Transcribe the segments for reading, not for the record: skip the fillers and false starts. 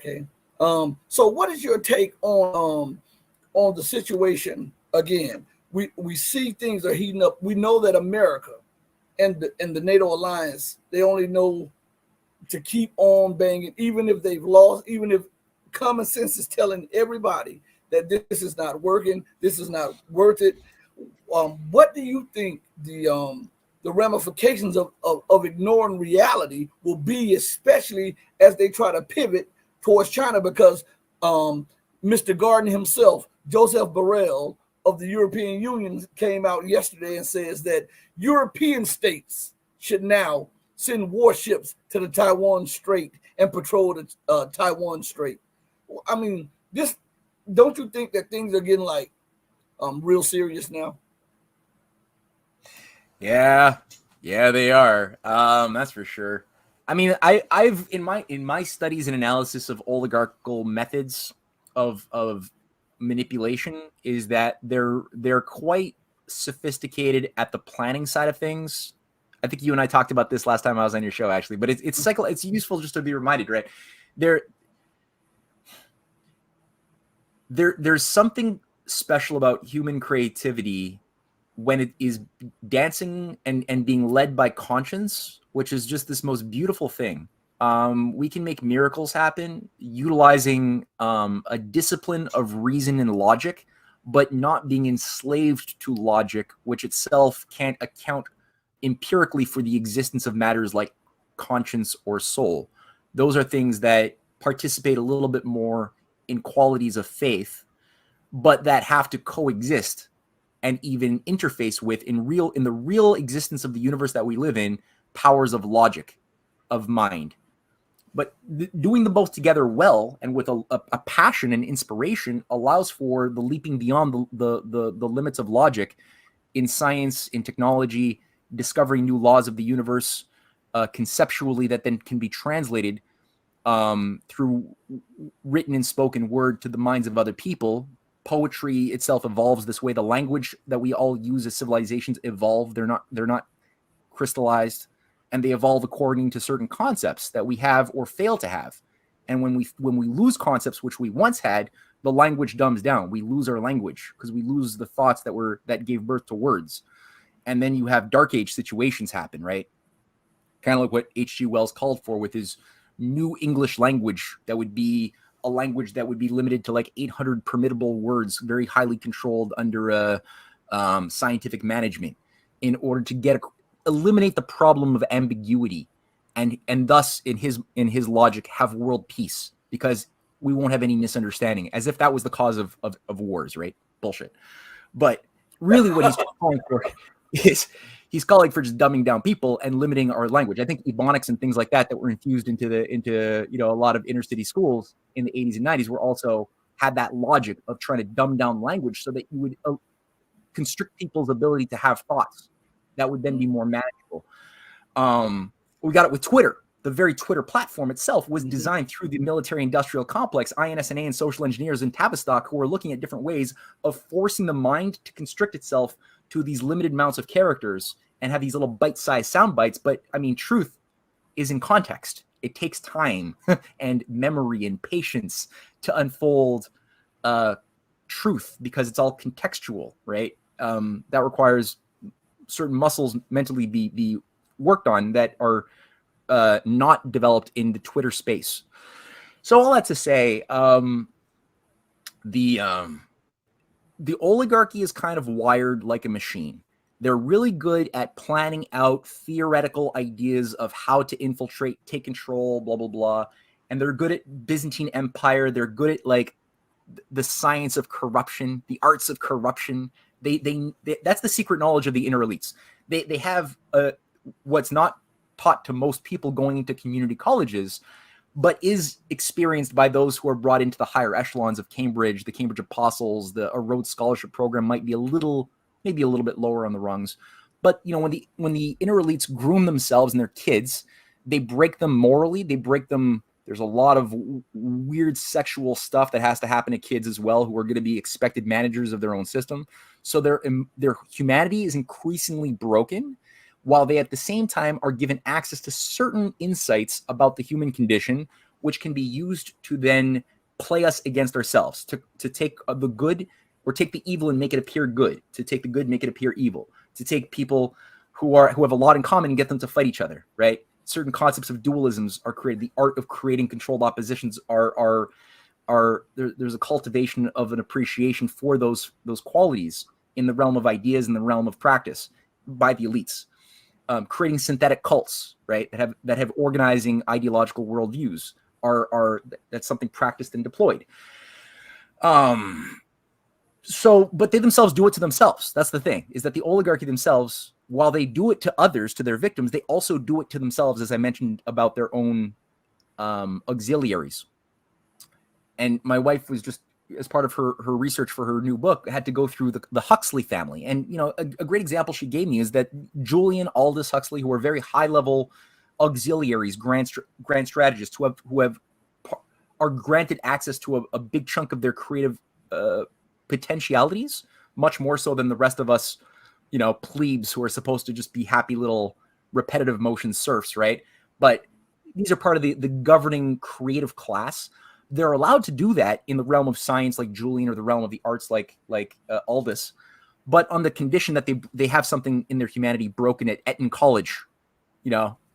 Okay. So what is your take on the situation again? We see things are heating up. We know that America and the NATO alliance, they only know to keep on banging, even if they've lost, even if common sense is telling everybody that this is not working, this is not worth it. What do you think the ramifications of ignoring reality will be, especially as they try to pivot towards China? Because Mr. Garden himself, Joseph Borrell of the European Union, came out yesterday and says that European states should now send warships to the Taiwan Strait and patrol the Taiwan Strait. I mean, this, don't you think that things are getting like real serious now? Yeah, they are. That's for sure. I mean, I've in my studies and analysis of oligarchical methods of manipulation is that they're quite sophisticated at the planning side of things. I think you and I talked about this last time I was on your show, actually. But it's useful just to be reminded, right? There's something special about human creativity when it is dancing and being led by conscience, which is just this most beautiful thing. We can make miracles happen utilizing a discipline of reason and logic, but not being enslaved to logic, which itself can't account empirically for the existence of matters like conscience or soul. Those are things that participate a little bit more in qualities of faith, but that have to coexist and even interface with in the real existence of the universe that we live in, powers of logic, of mind. But doing them both together well and with a passion and inspiration allows for the leaping beyond the limits of logic in science, in technology, discovering new laws of the universe conceptually that then can be translated through written and spoken word to the minds of other people. Poetry itself evolves this way. The language that we all use as civilizations evolve. They're not crystallized, and they evolve according to certain concepts that we have or fail to have. And when we lose concepts which we once had, the language dumbs down. We lose our language because we lose the thoughts that gave birth to words. And then you have dark age situations happen, right? Kind of like what H.G. Wells called for with his new English language that would be a language that would be limited to like 800 permittable words, very highly controlled under scientific management, in order to eliminate the problem of ambiguity, and thus in his logic have world peace, because we won't have any misunderstanding, as if that was the cause of wars, right? Bullshit. But really, what he's calling for is he's calling for just dumbing down people and limiting our language. I think Ebonics and things like that were infused into a lot of inner city schools in the 80s and 90s were also had that logic of trying to dumb down language so that you would constrict people's ability to have thoughts that would then be more manageable. We got it with Twitter. The very Twitter platform itself was designed through the military-industrial complex, INSNA and social engineers in Tavistock, who are looking at different ways of forcing the mind to constrict itself to these limited amounts of characters and have these little bite-sized sound bites. But I mean, truth is in context. It takes time and memory and patience to unfold truth, because it's all contextual, right? That requires certain muscles mentally be worked on that are not developed in the Twitter space. So all that to say, the oligarchy is kind of wired like a machine. They're really good at planning out theoretical ideas of how to infiltrate, take control, blah, blah, blah. And they're good at Byzantine Empire. They're good at like the science of corruption, the arts of corruption. They that's the secret knowledge of the inner elites. They have what's not taught to most people going into community colleges, but is experienced by those who are brought into the higher echelons of Cambridge, the Cambridge Apostles. A Rhodes Scholarship program might be maybe a little bit lower on the rungs. But when the inner elites groom themselves and their kids, they break them morally. They break them. There's a lot of weird sexual stuff that has to happen to kids as well, who are going to be expected managers of their own system. So their humanity is increasingly broken, while they at the same time are given access to certain insights about the human condition, which can be used to then play us against ourselves, to take the good or take the evil and make it appear good, to take the good, make it appear evil, to take people who have a lot in common and get them to fight each other, right? Certain concepts of dualisms are created. The art of creating controlled oppositions there's a cultivation of an appreciation for those qualities in the realm of ideas, in the realm of practice by the elites. Creating synthetic cults, right, that have organizing ideological worldviews that's something practiced and deployed. But they themselves do it to themselves. That's the thing, is that the oligarchy themselves, while they do it to others, to their victims, they also do it to themselves, as I mentioned, about their own auxiliaries. And my wife was just, as part of her research for her new book, had to go through the Huxley family. And, a great example she gave me is that Julian, Aldous Huxley, who are very high-level auxiliaries, grand strategists who are granted access to a big chunk of their creative potentialities, much more so than the rest of us, plebes who are supposed to just be happy little repetitive motion serfs, right? But these are part of the governing creative class. They're allowed to do that in the realm of science, like Julian, or the realm of the arts, like Aldous, but on the condition that they have something in their humanity broken at Eton College,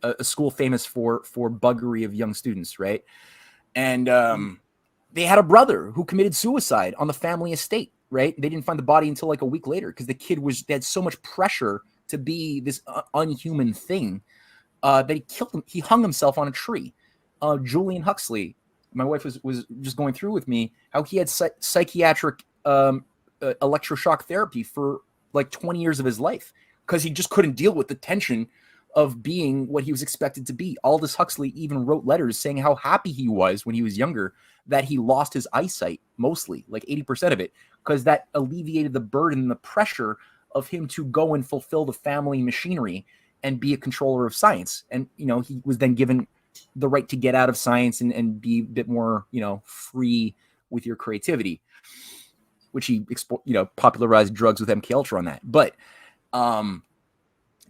a school famous for buggery of young students, right? And they had a brother who committed suicide on the family estate, right? They didn't find the body until like a week later because the kid they had so much pressure to be this unhuman thing that he killed him. He hung himself on a tree. Julian Huxley, my wife was just going through with me how he had psychiatric electroshock therapy for like 20 years of his life because he just couldn't deal with the tension of being what he was expected to be. Aldous Huxley even wrote letters saying how happy he was when he was younger that he lost his eyesight, mostly, like 80% of it, because that alleviated the burden and the pressure of him to go and fulfill the family machinery and be a controller of science. And, he was then given the right to get out of science and be a bit more, free with your creativity, which he, popularized drugs with MKUltra on that. But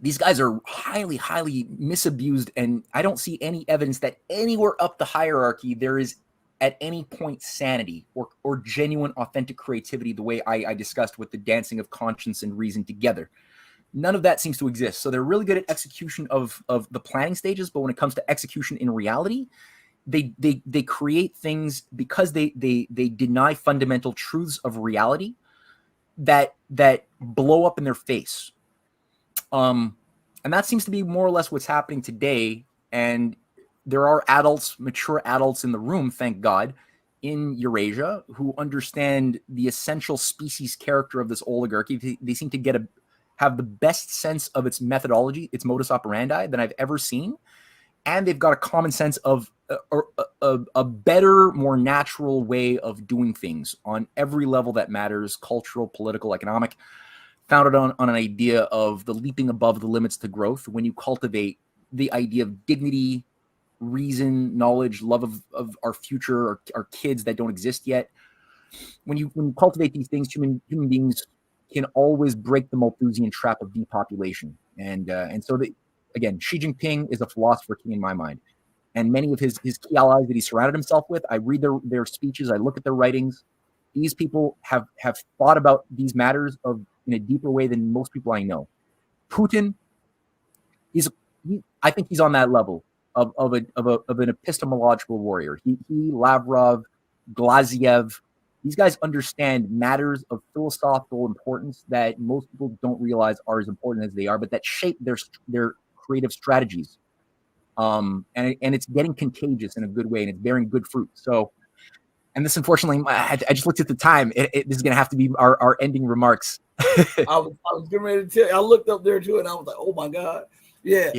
these guys are highly, highly misabused, and I don't see any evidence that anywhere up the hierarchy there is at any point sanity or genuine, authentic creativity the way I discussed with the dancing of conscience and reason together. None of that seems to exist. So they're really good at execution of the planning stages, but when it comes to execution in reality, they create things because they deny fundamental truths of reality that blow up in their face. And that seems to be more or less what's happening today. And there are mature adults in the room, thank God, in Eurasia who understand the essential species character of this oligarchy. They seem to have the best sense of its methodology, its modus operandi than I've ever seen. And they've got a common sense of a better, more natural way of doing things on every level that matters: cultural, political, economic, founded on an idea of the leaping above the limits to growth. When you cultivate the idea of dignity, reason, knowledge, love of our future, our kids that don't exist yet, when you cultivate these things, human beings can always break the Malthusian trap of depopulation. And so again, Xi Jinping is a philosopher king in my mind. And many of his key allies that he surrounded himself with, I read their speeches, I look at their writings. These people have thought about these matters in a deeper way than most people I know. Putin, I think he's on that level of an epistemological warrior. He Lavrov, Glaziev, these guys understand matters of philosophical importance that most people don't realize are as important as they are, but that shape their creative strategies. And it's getting contagious in a good way, and it's bearing good fruit. So, and this, unfortunately, I just looked at the time. This is going to have to be our ending remarks. I was getting ready to tell you. I looked up there too, and I was like, "Oh my God, yeah."